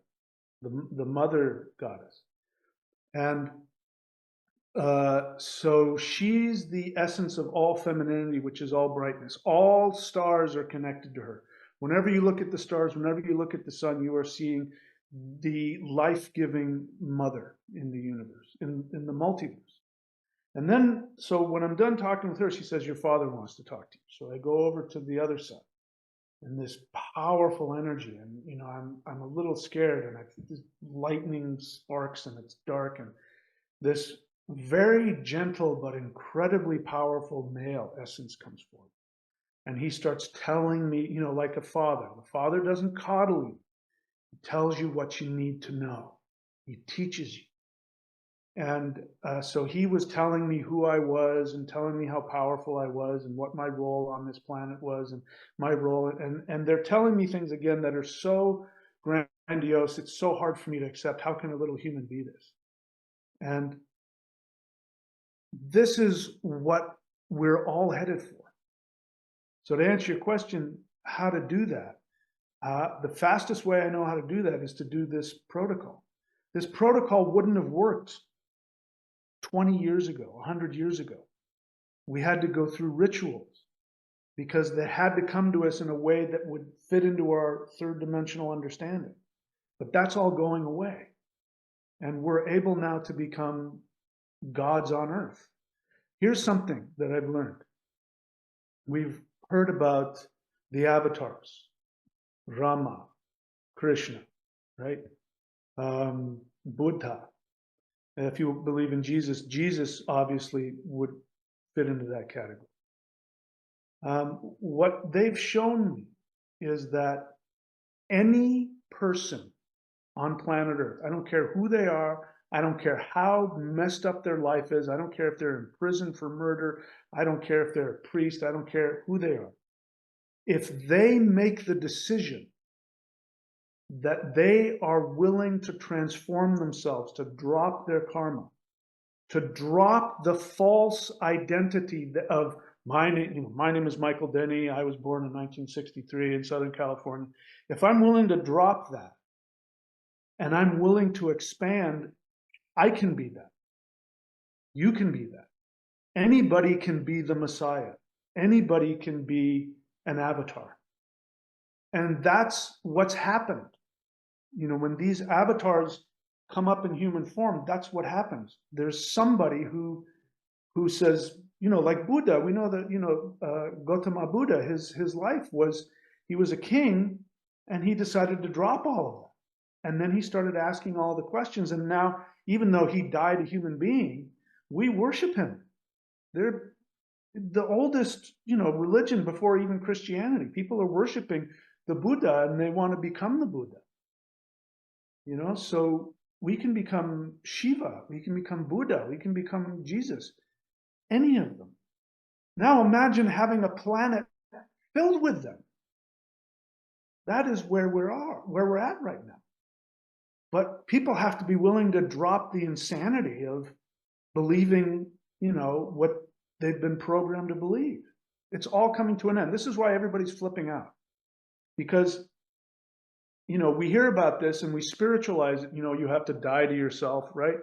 the mother goddess. And so she's the essence of all femininity, which is all brightness. All stars are connected to her. Whenever you look at the stars, whenever you look at the sun, you are seeing the life-giving mother in the universe, in the multiverse. And then, so when I'm done talking with her, she says, your father wants to talk to you. So I go over to the other side. And this powerful energy, and I'm a little scared, and this lightning sparks, and it's dark, and this very gentle but incredibly powerful male essence comes forward, and he starts telling me, like a father. The father doesn't coddle you; he tells you what you need to know. He teaches you. And so he was telling me who I was and telling me how powerful I was and what my role on this planet was and my role. And they're telling me things again that are so grandiose. It's so hard for me to accept. How can a little human be this? And this is what we're all headed for. So to answer your question, how to do that? The fastest way I know how to do that is to do this protocol. This protocol wouldn't have worked 20 years ago, 100 years ago. We had to go through rituals because they had to come to us in a way that would fit into our third dimensional understanding. But that's all going away. And we're able now to become gods on earth. Here's something that I've learned. We've heard about the avatars, Rama, Krishna, right? Buddha. And if you believe in Jesus, Jesus obviously would fit into that category. What they've shown me is that any person on planet Earth, I don't care who they are, I don't care how messed up their life is, I don't care if they're in prison for murder, I don't care if they're a priest, I don't care who they are. If they make the decision that they are willing to transform themselves, to drop their karma, to drop the false identity of my name is Michael Denney, I was born in 1963 in Southern California. If I'm willing to drop that and I'm willing to expand, I can be that. You can be that. Anybody can be the Messiah. Anybody can be an avatar. And that's what's happened. When these avatars come up in human form, that's what happens. There's somebody who says, like Buddha, we know that, Gautama Buddha, his life was, he was a king and he decided to drop all of that. And then he started asking all the questions. And now, even though he died a human being, we worship him. They're the oldest, religion before even Christianity. People are worshiping the Buddha and they want to become the Buddha. So we can become Shiva, we can become Buddha, we can become Jesus, any of them. Now imagine having a planet filled with them. That is where we're at right now. But people have to be willing to drop the insanity of believing, what they've been programmed to believe. It's all coming to an end. This is why everybody's flipping out. Because, we hear about this and we spiritualize it. You have to die to yourself, right?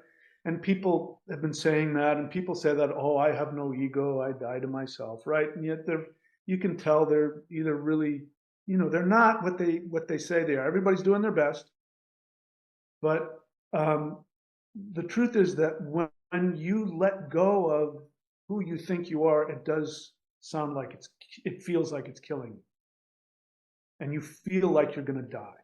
And people have been saying that, and people say that, oh, I have no ego, I die to myself, right? And yet you can tell they're either really, they're not what they say they are. Everybody's doing their best. But the truth is that when you let go of who you think you are, it does sound like it feels like it's killing you. And you feel like you're going to die.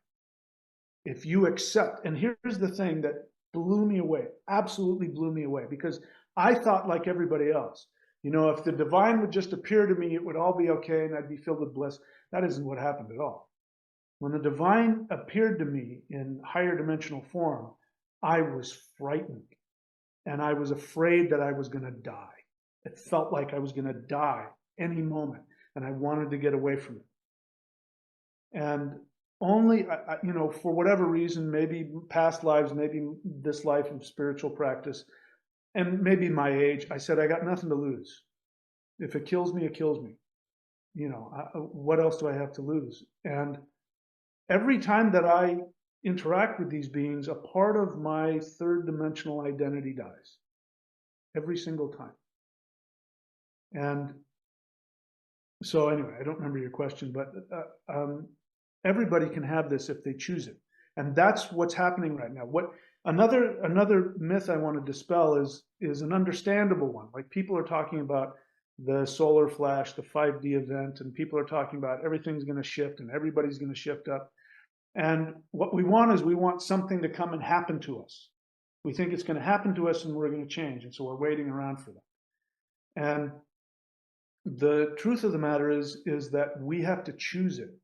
If you accept, and here's the thing that blew me away, absolutely blew me away, because I thought like everybody else, if the divine would just appear to me, it would all be okay and I'd be filled with bliss. That isn't what happened at all. When the divine appeared to me in higher dimensional form, I was frightened and I was afraid that I was going to die. It felt like I was going to die any moment and I wanted to get away from it. And only, for whatever reason, maybe past lives, maybe this life of spiritual practice, and maybe my age, I said, I got nothing to lose. If it kills me, it kills me. What else do I have to lose? And every time that I interact with these beings, a part of my third dimensional identity dies. Every single time. And so anyway, I don't remember your question, but everybody can have this if they choose it. And that's what's happening right now. Another myth I want to dispel is an understandable one. Like people are talking about the solar flash, the 5D event, and people are talking about everything's going to shift and everybody's going to shift up. And what we want something to come and happen to us. We think it's going to happen to us and we're going to change. And so we're waiting around for that. And the truth of the matter is that we have to choose it.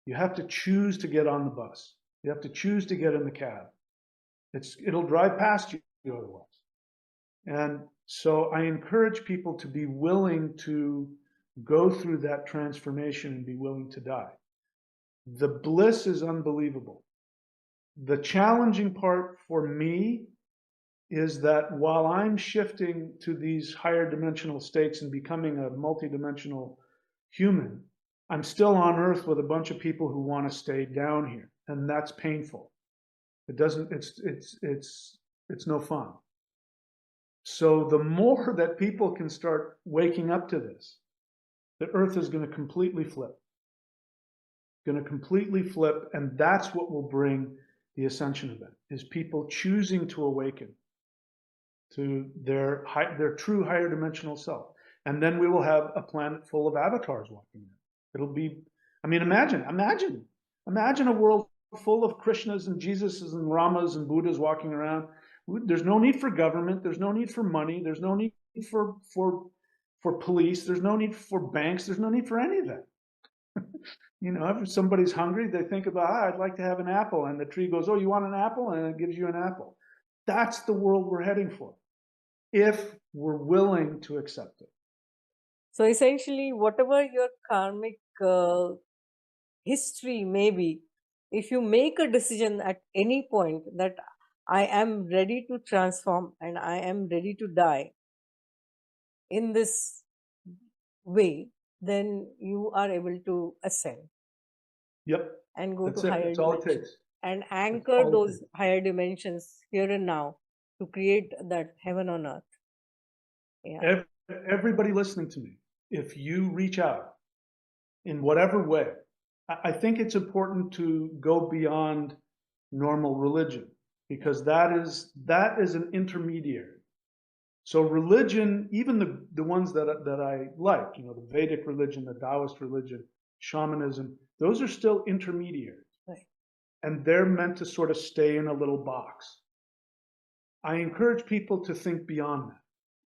You have to choose to get on the bus. You have to choose to get in the cab. It'll drive past you otherwise. And so I encourage people to be willing to go through that transformation and be willing to die. The bliss is unbelievable. The challenging part for me is that while I'm shifting to these higher dimensional states and becoming a multidimensional human, I'm still on Earth with a bunch of people who want to stay down here, and that's painful. It's no fun. So the more that people can start waking up to this, the Earth is going to completely flip. Going to completely flip, and that's what will bring the ascension event, is people choosing to awaken to their true higher dimensional self. And then we will have a planet full of avatars walking in. It'll be, imagine a world full of Krishnas and Jesuses and Ramas and Buddhas walking around. There's no need for government. There's no need for money. There's no need for police. There's no need for banks. There's no need for any of that. If somebody's hungry, they think about, I'd like to have an apple. And the tree goes, oh, you want an apple? And it gives you an apple. That's the world we're heading for, if we're willing to accept it. So essentially, whatever your karmic history may be, if you make a decision at any point that I am ready to transform and I am ready to die in this way, then you are able to ascend. Yep. And go That's to higher That's all it dimensions. takes. And anchor those higher dimensions here and now to create that heaven on earth. Yeah. Everybody listening to me, if you reach out in whatever way, I think it's important to go beyond normal religion, because that is an intermediary. So religion, even the ones that I like, the Vedic religion, the Taoist religion, shamanism, those are still intermediaries. Right. And they're meant to sort of stay in a little box. I encourage people to think beyond that.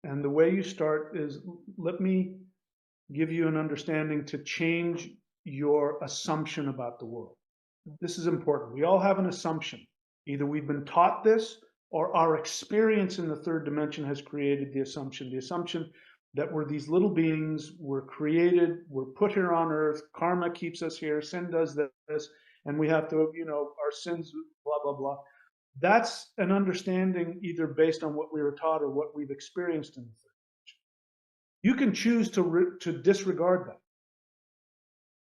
And the way you start is, let me give you an understanding to change your assumption about the world. This is important. We all have an assumption. Either we've been taught this, or our experience in the third dimension has created the assumption. The assumption that we're these little beings, we're created, we're put here on earth, karma keeps us here, sin does this, and we have to, our sins, blah, blah, blah. That's an understanding either based on what we were taught or what we've experienced in the third dimension. You can choose to disregard that.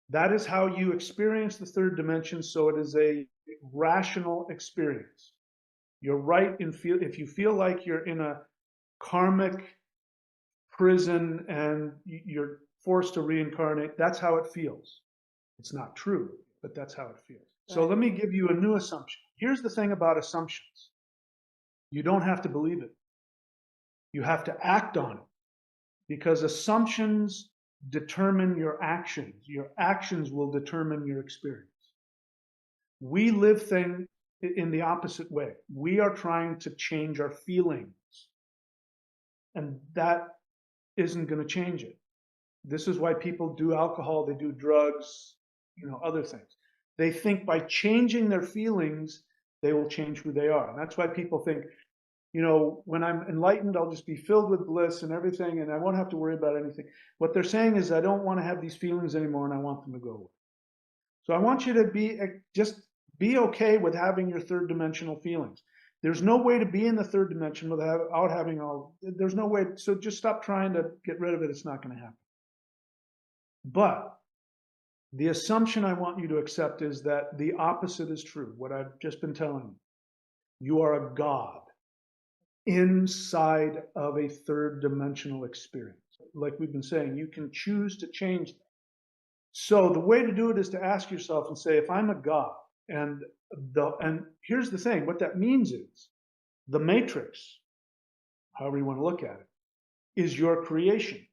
That is how you experience the third dimension, so it is a rational experience. You're right if you feel like you're in a karmic prison and you're forced to reincarnate, that's how it feels. It's not true, but that's how it feels. So let me give you a new assumption. Here's the thing about assumptions. You don't have to believe it. You have to act on it, because assumptions determine your actions. Your actions will determine your experience. We live things in the opposite way. We are trying to change our feelings, and that isn't going to change it. This is why people do alcohol, they do drugs, other things. They think by changing their feelings, they will change who they are. And that's why people think, when I'm enlightened, I'll just be filled with bliss and everything, and I won't have to worry about anything. What they're saying is, I don't want to have these feelings anymore, and I want them to go away. So I want you to just be okay with having your third dimensional feelings. There's no way to be in the third dimension without having there's no way. So just stop trying to get rid of it. It's not going to happen. But the assumption I want you to accept is that the opposite is true. What I've just been telling you. You are a God inside of a third dimensional experience. Like we've been saying, you can choose to change that. So the way to do it is to ask yourself and say, if I'm a God, and here's the thing, what that means is the matrix, however you want to look at it, is your creation.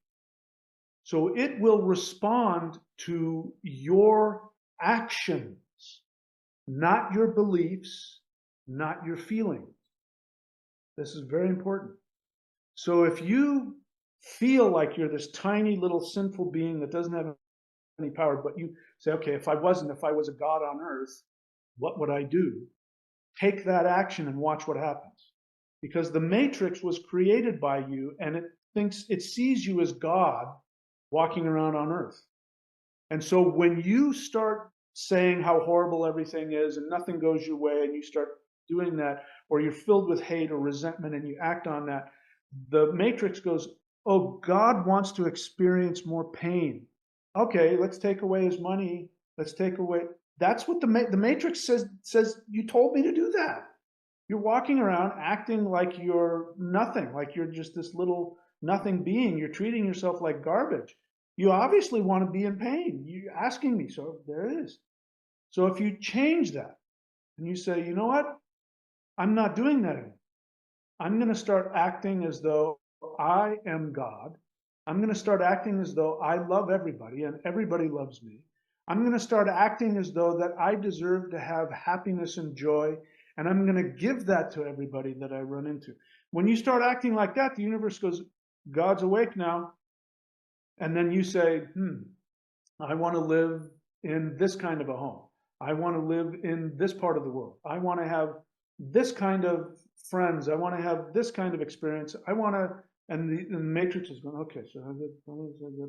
So it will respond to your actions, not your beliefs, not your feelings. This is very important. So if you feel like you're this tiny little sinful being that doesn't have any power, but you say, okay, if I was a God on earth, what would I do? Take that action and watch what happens. Because the matrix was created by you, and it sees you as God walking around on earth. And so when you start saying how horrible everything is and nothing goes your way, and you start doing that, or you're filled with hate or resentment and you act on that, the matrix goes, oh, God wants to experience more pain. Okay, let's take away his money. Let's take away. That's what the matrix says, you told me to do that. You're walking around acting like you're nothing, like you're just this little nothing being. You're treating yourself like garbage. You obviously want to be in pain. You're asking me, so there it is. So if you change that and you say, you know what? I'm not doing that anymore. I'm going to start acting as though I am God. I'm going to start acting as though I love everybody and everybody loves me. I'm going to start acting as though that I deserve to have happiness and joy, and I'm going to give that to everybody that I run into. When you start acting like that, the universe goes, God's awake now. And then you say, I want to live in this kind of a home. I want to live in this part of the world. I want to have this kind of friends. I want to have this kind of experience. I want to, and the matrix is going, okay, so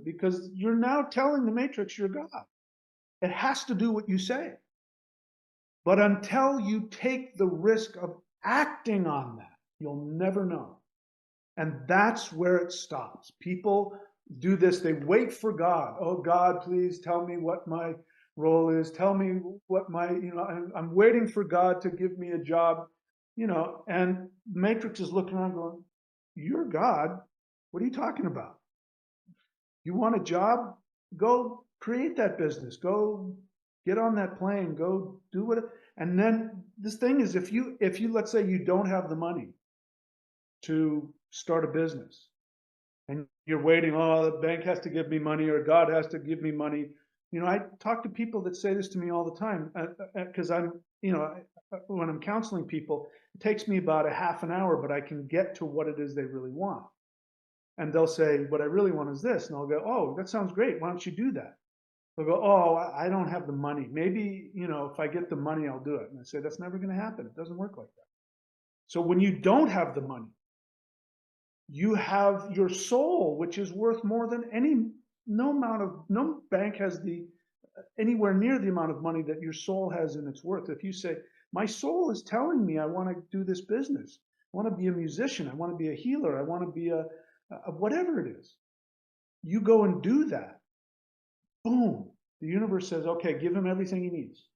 because you're now telling the matrix you're God. It has to do what you say. But until you take the risk of acting on that, you'll never know. And that's where it stops. People do this. They wait for God. Oh, God, please tell me what my role is. Tell me what I'm waiting for God to give me a job, and Matrix is looking around going, you're God. What are you talking about? You want a job? Go create that business. Go get on that plane. Go do it. And then this thing is, if you, let's say you don't have the money to start a business, and you're waiting, oh, the bank has to give me money or God has to give me money. I talk to people that say this to me all the time, because I'm, when I'm counseling people, it takes me about a half an hour, but I can get to what it is they really want. and they'll say, what I really want is this. And I'll go, oh, that sounds great. Why don't you do that? They'll go, oh, I don't have the money. Maybe, if I get the money, I'll do it. And I say, that's never going to happen. It doesn't work like that. So when you don't have the money, you have your soul, which is worth more than no bank has anywhere near the amount of money that your soul has in its worth. If you say, my soul is telling me I want to do this business, I want to be a musician, I want to be a healer, I want to be a whatever it is, you go and do that. Boom. The universe says, okay, give him everything he needs.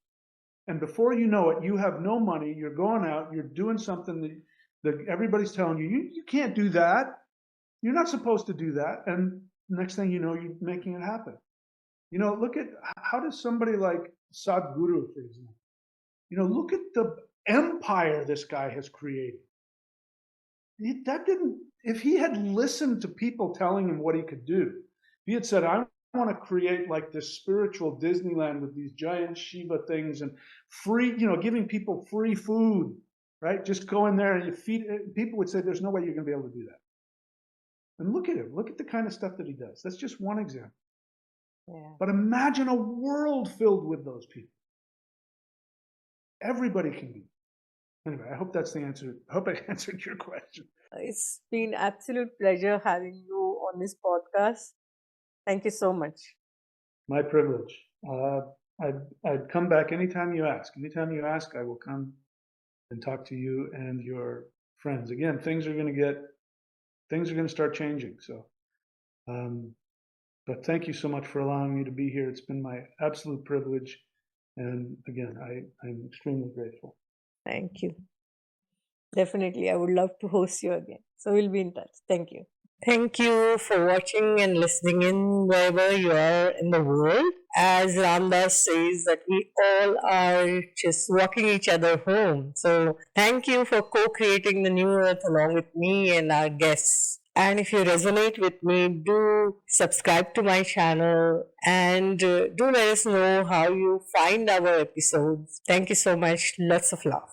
And before you know it, you have no money, you're going out, you're doing something that everybody's telling you, you can't do that. You're not supposed to do that. And next thing you know, you're making it happen. Look at how does somebody like Sadhguru, for example, look at the empire this guy has created. If he had listened to people telling him what he could do, if he had said, I want to create like this spiritual Disneyland with these giant Shiva things and free, giving people free food, right? Just go in there and you feed it. People would say, there's no way you're going to be able to do that. And look at him. Look at the kind of stuff that he does. That's just one example. Yeah. But imagine a world filled with those people. Everybody can be. Anyway, I hope that's the answer. I hope I answered your question. It's been absolute pleasure having you on this podcast. Thank you so much. My privilege. I'd come back anytime you ask. Anytime you ask, I will come and talk to you and your friends. Again, things are going to start changing. So, but thank you so much for allowing me to be here. It's been my absolute privilege. And again, I'm extremely grateful. Thank you. Definitely. I would love to host you again. So we'll be in touch. Thank you. Thank you for watching and listening in wherever you are in the world. As Ramdas says, that we all are just walking each other home. So thank you for co-creating the new earth along with me and our guests. And if you resonate with me, do subscribe to my channel and do let us know how you find our episodes. Thank you so much. Lots of love.